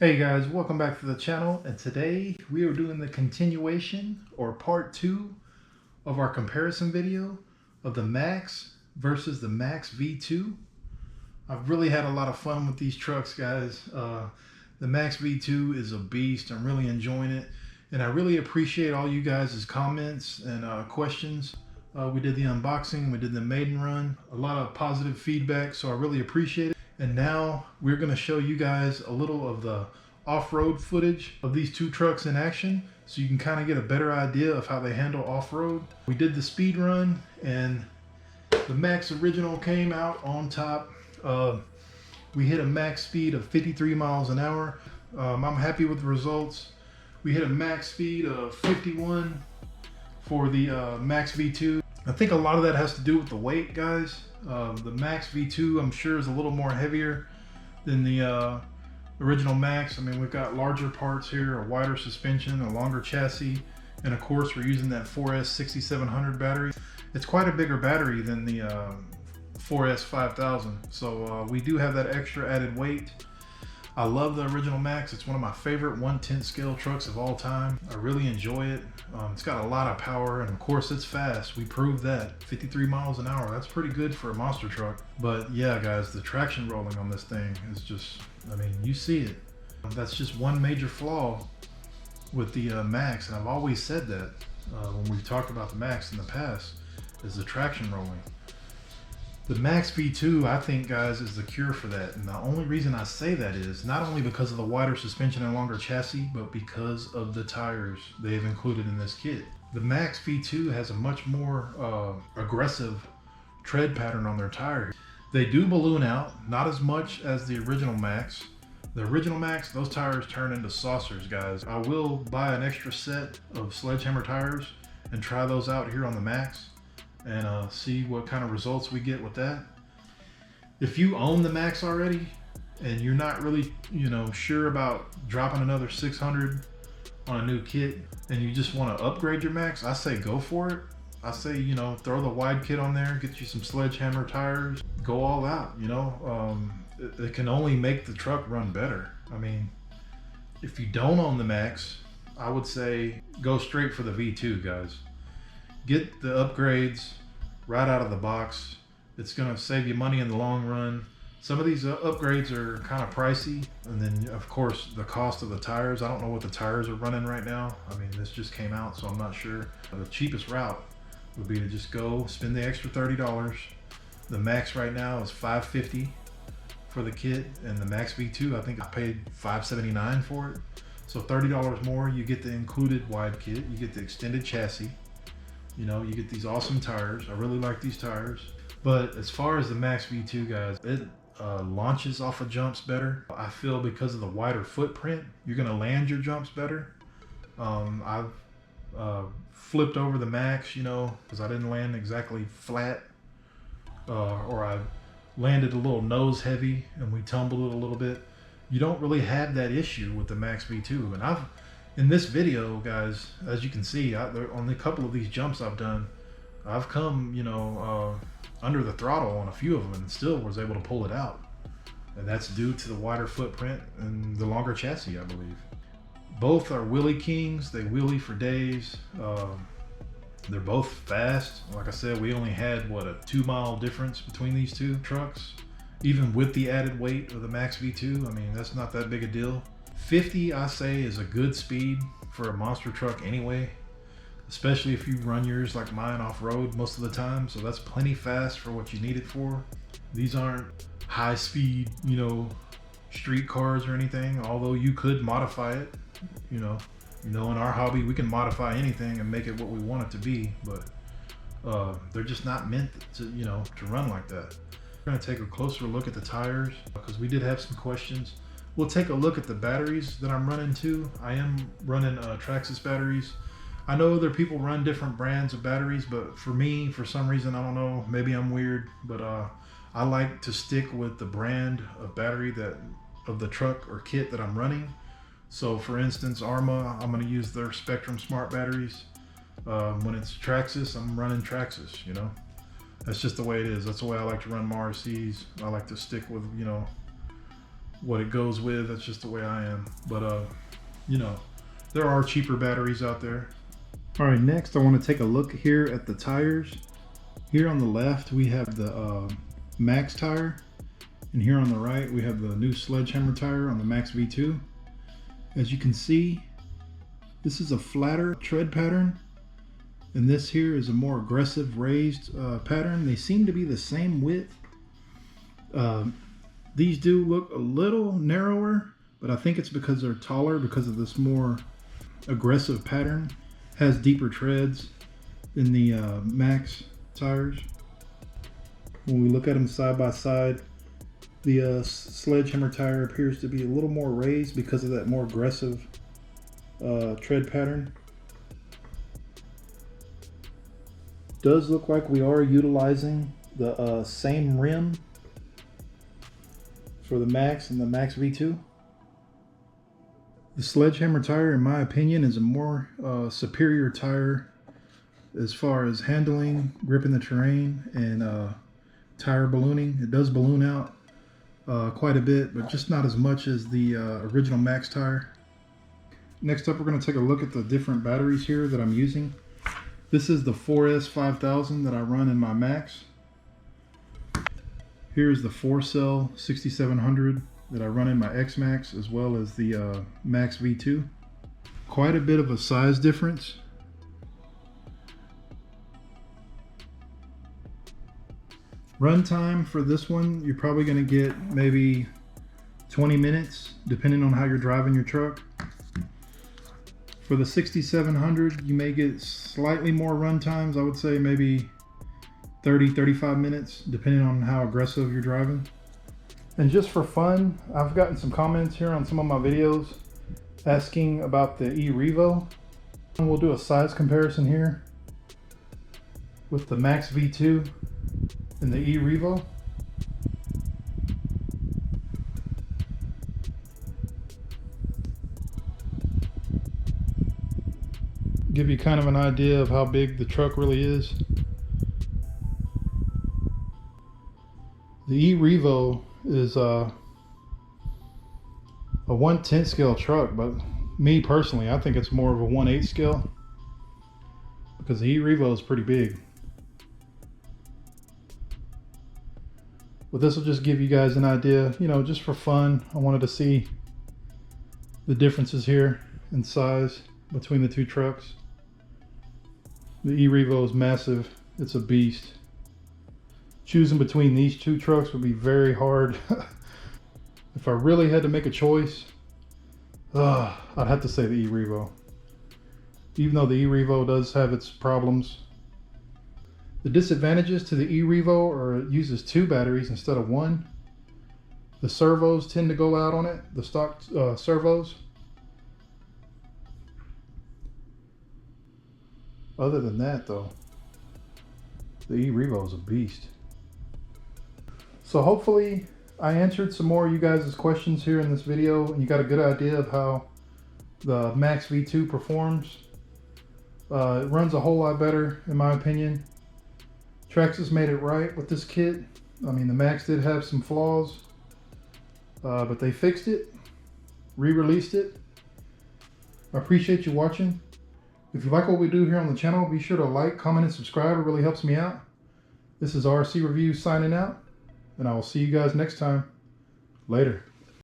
Hey guys, welcome back to the channel, and today we are doing the continuation or part 2 of our comparison video of the Maxx versus the Maxx V2. I've really had a lot of fun with these trucks, guys. The Maxx V2 is a beast. I'm really enjoying it, and I really appreciate all you guys' comments and questions. We did the unboxing, we did the maiden run, a lot of positive feedback, so I really appreciate it. And now we're going to show you guys a little of the off-road footage of these two trucks in action, so you can kind of get a better idea of how they handle off-road. We did the speed run, and the Maxx original came out on top. We hit a max speed of 53 miles an hour. I'm happy with the results. We hit a max speed of 51 for the Maxx V2. I think a lot of that has to do with the weight, guys. The Maxx V2, I'm sure, is a little more heavier than the original Maxx. I mean, we've got larger parts here, a wider suspension, a longer chassis, and of course we're using that 4S 6700 battery. It's quite a bigger battery than the 4S 5000, so we do have that extra added weight. I love the original Maxx. It's one of my favorite 1/10 scale trucks of all time. I really enjoy it. It's got a lot of power, and of course it's fast. We proved that. 53 miles an hour, that's pretty good for a monster truck. But yeah, guys, the traction rolling on this thing is just, I mean, you see it. That's just one major flaw with the Maxx, and I've always said that when we've talked about the Maxx in the past, is the traction rolling. The Maxx V2, I think, guys, is the cure for that. And the only reason I say that is not only because of the wider suspension and longer chassis, but because of the tires they've included in this kit. The Maxx V2 has a much more aggressive tread pattern on their tires. They do balloon out, not as much as the original Maxx. The original Maxx, those tires turn into saucers, guys. I will buy an extra set of Sledgehammer tires and try those out here on the Maxx, and see what kind of results we get with that. If you own the Maxx already and you're not really, sure about dropping another 600 on a new kit, and you just want to upgrade your Maxx, I say go for it. I say, throw the wide kit on there, get you some Sledgehammer tires, go all out. It can only make the truck run better. I mean, if you don't own the Maxx, I would say go straight for the V2, guys. Get the upgrades right out of the box. It's going to save you money in the long run. Some of these upgrades are kind of pricey. And then, of course, the cost of the tires. I don't know what the tires are running right now. I mean, this just came out, so I'm not sure. The cheapest route would be to just go spend the extra $30. The Maxx right now is $550 for the kit. And the Maxx V2, I think I paid $579 for it. So $30 more. You get the included wide kit. You get the extended chassis. You get these awesome tires. I really like these tires. But as far as the Maxx V2, guys, it launches off of jumps better. I feel because of the wider footprint, you're going to land your jumps better. I've flipped over the Maxx, because I didn't land exactly flat, or I landed a little nose heavy and we tumbled it a little bit. You don't really have that issue with the Maxx V2. And in this video, guys, as you can see, on a couple of these jumps I've done, I've come, under the throttle on a few of them and still was able to pull it out. And that's due to the wider footprint and the longer chassis, I believe. Both are wheelie kings. They wheelie for days. They're both fast. Like I said, we only had, a 2-mile difference between these two trucks. Even with the added weight of the Maxx V2, I mean, that's not that big a deal. 50, I say, is a good speed for a monster truck anyway, especially if you run yours like mine off-road most of the time. So that's plenty fast for what you need it for. These aren't high speed, street cars or anything, although you could modify it. In our hobby, we can modify anything and make it what we want it to be, but they're just not meant to, to run like that. We're going to take a closer look at the tires because we did have some questions. We'll take a look at the batteries that I'm running too. I am running Traxxas batteries. I know other people run different brands of batteries, but for me, for some reason, I don't know, maybe I'm weird, but I like to stick with the brand of battery of the truck or kit that I'm running. So for instance, Arma, I'm going to use their Spectrum Smart batteries. When it's Traxxas, I'm running Traxxas, That's just the way it is. That's the way I like to run my RCs. I like to stick with, what it goes with. That's just the way I am. But you know, there are cheaper batteries out there. All right, next I want to take a look here at the tires. Here on the left we have the Maxx tire, and here on the right we have the new Sledgehammer tire on the Maxx V2. As you can see, this is a flatter tread pattern, and this here is a more aggressive raised pattern. They seem to be the same width. These do look a little narrower, but I think it's because they're taller, because of this more aggressive pattern. Has deeper treads than the Maxx tires. When we look at them side by side, the Sledgehammer tire appears to be a little more raised because of that more aggressive tread pattern. Does look like we are utilizing the same rim for the Maxx and the Maxx V2. The Sledgehammer tire, in my opinion, is a more superior tire as far as handling, gripping the terrain, and tire ballooning. It does balloon out quite a bit, but just not as much as the original Maxx tire. Next up, we're going to take a look at the different batteries here that I'm using. This is the 4S 5000 that I run in my Maxx. Here's the 4-cell 6700 that I run in my X-Maxx, as well as the Maxx V2. Quite a bit of a size difference. Runtime for this one, you're probably going to get maybe 20 minutes, depending on how you're driving your truck. For the 6700, you may get slightly more run times. I would say maybe 30-35 minutes, depending on how aggressive you're driving. And just for fun, I've gotten some comments here on some of my videos asking about the e-Revo. And we'll do a size comparison here with the Maxx V2 and the e-Revo. Give you kind of an idea of how big the truck really is. The e-Revo is a 1/10 scale truck, but me personally, I think it's more of a 1/8 scale because the e-Revo is pretty big. But this will just give you guys an idea, you know, just for fun. I wanted to see the differences here in size between the two trucks. The e-Revo is massive. It's a beast. Choosing between these two trucks would be very hard. If I really had to make a choice, I'd have to say the e-Revo. Even though the e-Revo does have its problems. The disadvantages to the e-Revo are it uses 2 batteries instead of 1. The servos tend to go out on it, the stock servos. Other than that though, the e-Revo is a beast. So hopefully I answered some more of you guys' questions here in this video, and you got a good idea of how the Maxx V2 performs. It runs a whole lot better in my opinion. Traxxas made it right with this kit. I mean, the Maxx did have some flaws, but they fixed it, re-released it. I appreciate you watching. If you like what we do here on the channel, be sure to like, comment, and subscribe. It really helps me out. This is RC Reviews signing out, and I will see you guys next time. Later.